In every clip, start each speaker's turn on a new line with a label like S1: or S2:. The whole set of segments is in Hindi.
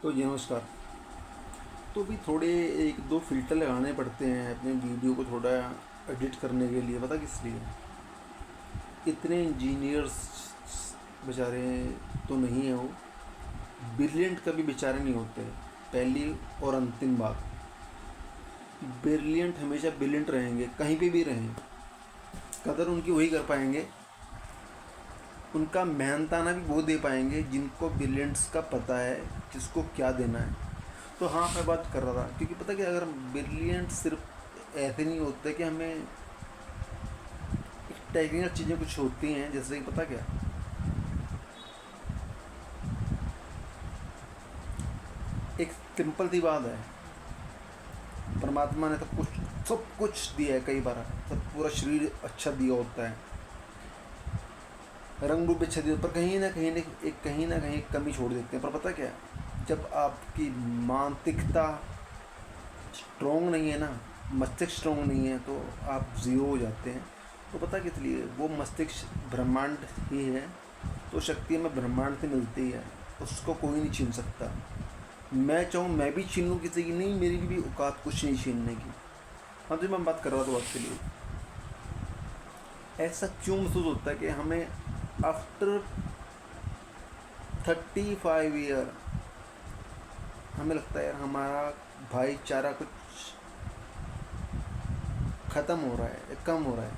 S1: तो जी नमस्कार। तो भी थोड़े एक दो फ़िल्टर लगाने पड़ते हैं अपने वीडियो को थोड़ा एडिट करने के लिए। पता किस लिए? इतने इंजीनियर्स बेचारे तो नहीं है वो, ब्रिलियंट कभी बेचारे नहीं होते। पहली और अंतिम बात, ब्रिलियंट हमेशा ब्रिलियंट रहेंगे, कहीं पे भी रहें। कदर उनकी वही कर पाएंगे, उनका मेहनताना भी वो दे पाएंगे जिनको ब्रिलियंट्स का पता है किसको क्या देना है। तो हाँ, मैं बात कर रहा था क्योंकि पता क्या, अगर ब्रिलियंट सिर्फ ऐसे नहीं होते कि हमें टेक्निकल चीज़ें कुछ होती हैं, जैसे कि पता क्या, एक सिंपल सी बात है, परमात्मा ने सब कुछ दिया है। कई बार सब पूरा शरीर अच्छा दिया होता है, रंग रूप अच्छा दिया, पर कहीं ना कहीं कमी छोड़ देते हैं। पर पता क्या है, जब आपकी मानसिकता स्ट्रोंग नहीं है ना, मस्तिष्क स्ट्रोंग नहीं है, तो आप ज़ीरो हो जाते हैं। तो पता किस लिए? वो मस्तिष्क ब्रह्मांड ही है, तो शक्ति हमें ब्रह्मांड से मिलती है, उसको कोई नहीं छीन सकता। मैं चाहूँ मैं भी छीन लूँ किसी की, नहीं, मेरी भी औकात कुछ नहीं छीनने की। हाँ, तो मैं बात कर रहा था वक्त के लिए, ऐसा क्यों महसूस होता है कि हमें आफ्टर 35 ईयर हमें लगता है यार हमारा भाईचारा कुछ ख़त्म हो रहा है, कम हो रहा है।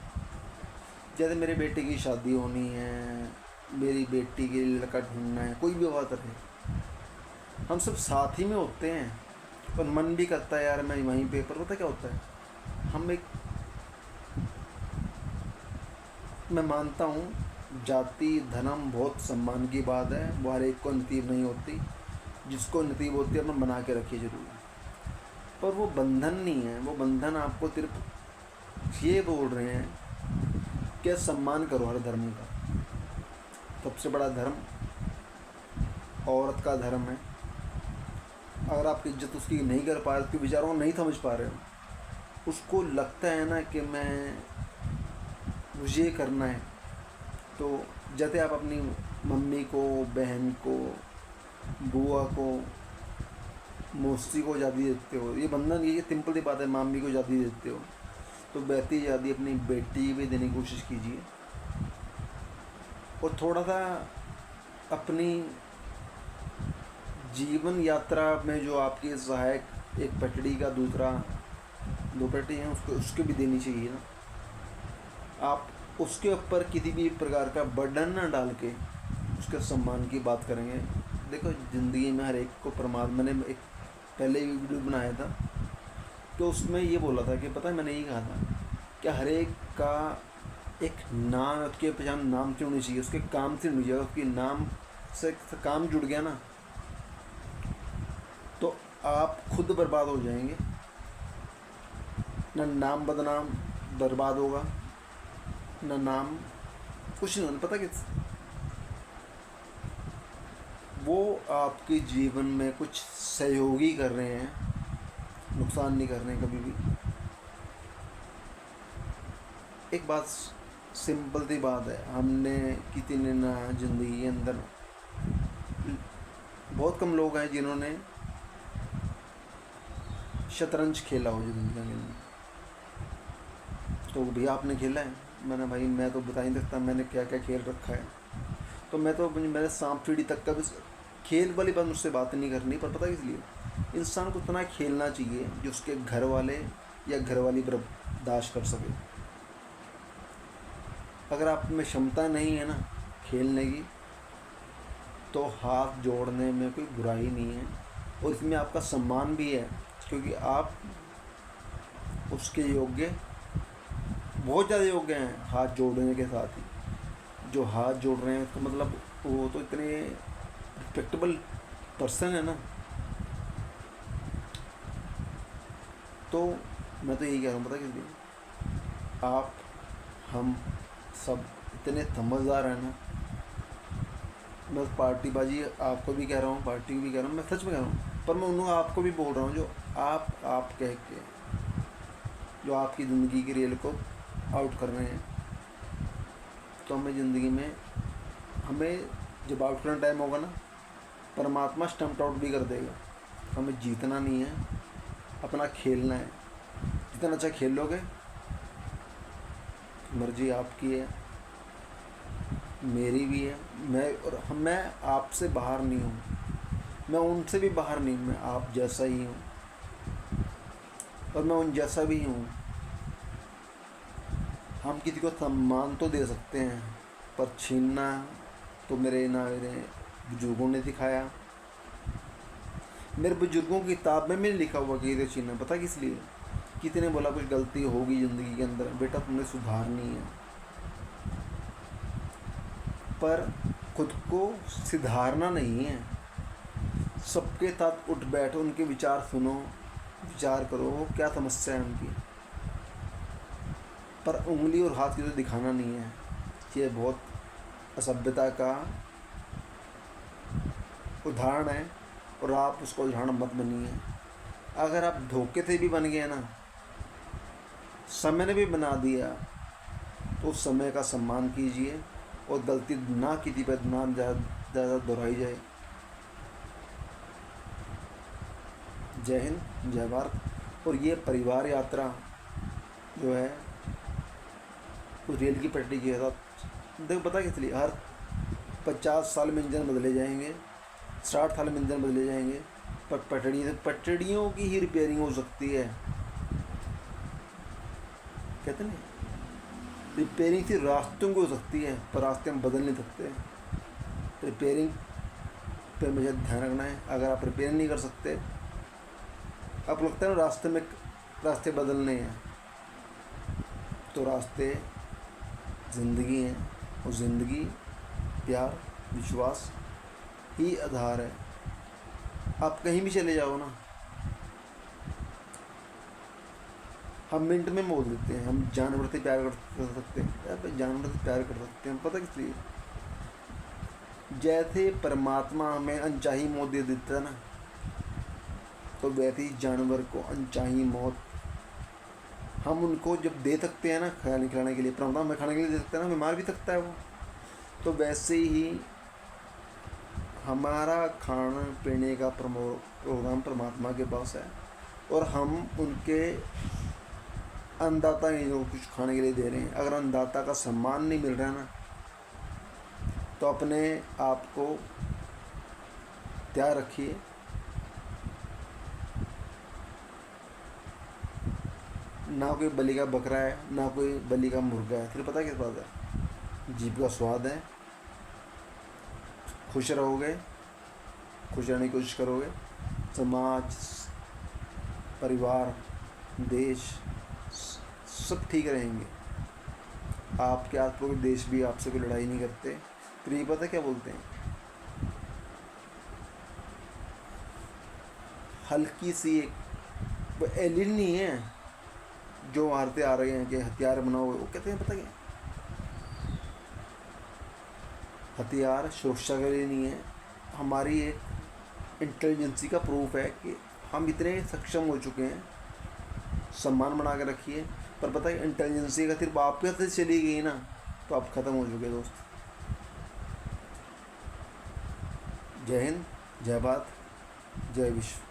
S1: जैसे मेरे बेटे की शादी होनी है, मेरी बेटी के लिए लड़का ढूंढना है, कोई भी बात रहे, हम सब साथ ही में होते हैं। पर मन भी करता है यार मैं वहीं पे, पर पता क्या होता है, हम एक, मैं मानता हूँ जाति धर्म बहुत सम्मान की बात है, वो हर एक को नसीब नहीं होती, जिसको नसीब होती है अपना बना के रखिए ज़रूर। पर वो बंधन नहीं है, वो बंधन आपको सिर्फ ये बोल रहे हैं कि सम्मान करो हर धर्म का। सबसे बड़ा धर्म औरत का धर्म है। अगर आप इज्जत उसकी नहीं कर पा रहे, उसके विचारों को नहीं समझ पा रहे हो, उसको लगता है ना कि मुझे करना है, तो जैसे आप अपनी मम्मी को, बहन को, बुआ को, मौसी को आज़ादी देते हो, ये बंधन, ये सिंपल सी बात है, मामी को आज़ादी देते हो, तो वैसी आज़ादी अपनी बेटी भी देने की कोशिश कीजिए। और थोड़ा सा अपनी जीवन यात्रा में जो आपकी सहायक, एक पटड़ी का दूसरा, दो पटड़ी हैं, उसको भी देनी चाहिए ना। आप उसके ऊपर किसी भी प्रकार का बर्डन ना डाल के उसके सम्मान की बात करेंगे। देखो, ज़िंदगी में हर एक को परमात्मा ने, एक पहले भी वीडियो बनाया था तो उसमें ये बोला था कि पता है, मैंने यही कहा था कि हर एक का एक नाम, उसके पहचान नाम से होनी चाहिए, उसके काम से नहीं चाहिए। उसके नाम से काम जुड़ गया ना, तो आप खुद बर्बाद हो जाएंगे ना। नाम बदनाम बर्बाद होगा ना, नाम कुछ नहीं होना। पता कि वो आपके जीवन में कुछ सहयोगी कर रहे हैं, नुकसान नहीं कर रहे हैं कभी भी। एक बात, सिंपल सी बात है, हमने किसी ने ना ज़िंदगी के अंदर, बहुत कम लोग हैं जिन्होंने शतरंज खेला हो ज़िंदगी के अंदर। तो भैया आपने खेला है? मैंने, भाई मैं तो बता नहीं सकता मैंने क्या क्या खेल रखा है। तो मैंने सांप सीढ़ी तक का भी, खेल वाली बात मुझसे बात नहीं करनी। पर पता किस लिए, इंसान को उतना खेलना चाहिए जो उसके घर वाले या घर वाली बर्दाश्त कर सके। अगर आप में क्षमता नहीं है ना खेलने की, तो हाथ जोड़ने में कोई बुराई नहीं है, और इसमें आपका सम्मान भी है, क्योंकि आप उसके योग्य, बहुत ज़्यादा योग्य हैं हाथ जोड़ने के साथ ही। जो हाथ जोड़ रहे हैं उसका मतलब वो तो इतने रिस्पेक्टेबल पर्सन है ना। तो मैं तो यही कह रहा हूँ, पता किस लिए, आप हम सब इतने समझदार हैं ना। मैं पार्टीबाजी आपको भी कह रहा हूँ, पार्टी को भी कह रहा हूँ, मैं सच में कह रहा हूँ, पर मैं उन आपको भी बोल रहा हूँ जो आप कह के, जो आपकी ज़िंदगी की रेल को आउट कर रहे हैं। तो हमें ज़िंदगी में, हमें जब आउट करने टाइम होगा ना, परमात्मा स्टम्प आउट भी कर देगा। हमें जीतना नहीं है, अपना खेलना है। जितना अच्छा खेल लोगे, मर्जी आपकी है, मेरी भी है। मैं आपसे बाहर नहीं हूँ, मैं उनसे भी बाहर नहीं, मैं आप जैसा ही हूँ और मैं उन जैसा भी हूँ। हम किसी को सम्मान तो दे सकते हैं, पर छीनना तो मेरे बुजुर्गों ने दिखाया। मेरे बुजुर्गों की किताब में मैंने लिखा हुआ कि इसे छीनना, पता किस लिए? किसी ने बोला कुछ गलती होगी ज़िंदगी के अंदर, बेटा तुमने सुधारनी है। पर खुद को सुधारना नहीं है, सबके साथ उठ बैठो, उनके विचार सुनो, विचार करो वो क्या समस्या है उनकी, पर उंगली और हाथ की तो दिखाना नहीं है। ये बहुत असभ्यता का उदाहरण है और आप उसको उदाहरण मत बनिए। अगर आप धोखे से भी बन गए ना, समय ने भी बना दिया, तो उस समय का सम्मान कीजिए और गलती ना किसी पर ना ज़्यादा दोहराई जाए। जय हिंद, जय भारत। और ये परिवार यात्रा जो है उस रेल की पटरी के साथ, देखो पता किस लिए, हर 50 साल में इंजन बदले जाएंगे, 60 साल में इंजन बदले जाएंगे, पर पटड़ियों की ही रिपेयरिंग हो सकती है। कहते नहीं, रिपेयरिंग सिर्फ रास्तों की हो सकती है, पर रास्ते हम बदल नहीं सकते। रिपेयरिंग पे मुझे ध्यान रखना है। अगर आप रिपेयरिंग नहीं कर सकते, आपको लगता है ना रास्ते बदलने हैं, तो रास्ते ज़िंदगी हैं और ज़िंदगी प्यार विश्वास ही आधार है। आप कहीं भी चले जाओ ना, हम मिनट में बोल देते हैं हम जानवर से प्यार कर सकते हैं, जानवर से प्यार कर सकते हैं, पता किस लिए? जैसे परमात्मा हमें अनचाही मौत दे देता है ना, तो वैसे ही जानवर को अनचाही मौत हम उनको जब दे सकते हैं ना, खिलाने के लिए, परमात्मा हमें खाने के लिए दे सकते हैं ना, हमें मार भी सकता है वो। तो वैसे ही हमारा खाने पीने का प्रोग्राम परमात्मा के पास है और हम उनके अन्नदाता ही जो कुछ खाने के लिए दे रहे हैं। अगर अन्नदाता का सम्मान नहीं मिल रहा है ना, तो अपने आप को तैयार रखिए। ना कोई बलि का बकरा है, ना कोई बलि का मुर्गा है, फिर पता किस बात है? जीभ का स्वाद है। खुश रहोगे, खुश रहने की कोशिश करोगे, समाज परिवार देश सब ठीक रहेंगे। आपके आस पड़ोस देश भी आपसे कोई लड़ाई नहीं करते। फिर ये पता क्या बोलते हैं, हल्की सी एक एलियन नहीं है जो मारते आ रहे हैं कि हथियार बनाओ, वो कहते हैं पता क्या, हथियार सुरक्षा के लिए नहीं है, हमारी एक इंटेलिजेंसी का प्रूफ है कि हम इतने सक्षम हो चुके हैं। सम्मान बना के रखिए। पर पता है इंटेलिजेंसी का सिर्फ आपके हाथ से चली गई ना, तो आप ख़त्म हो चुके दोस्त। जय हिंद, जय भारत, जय विश्व।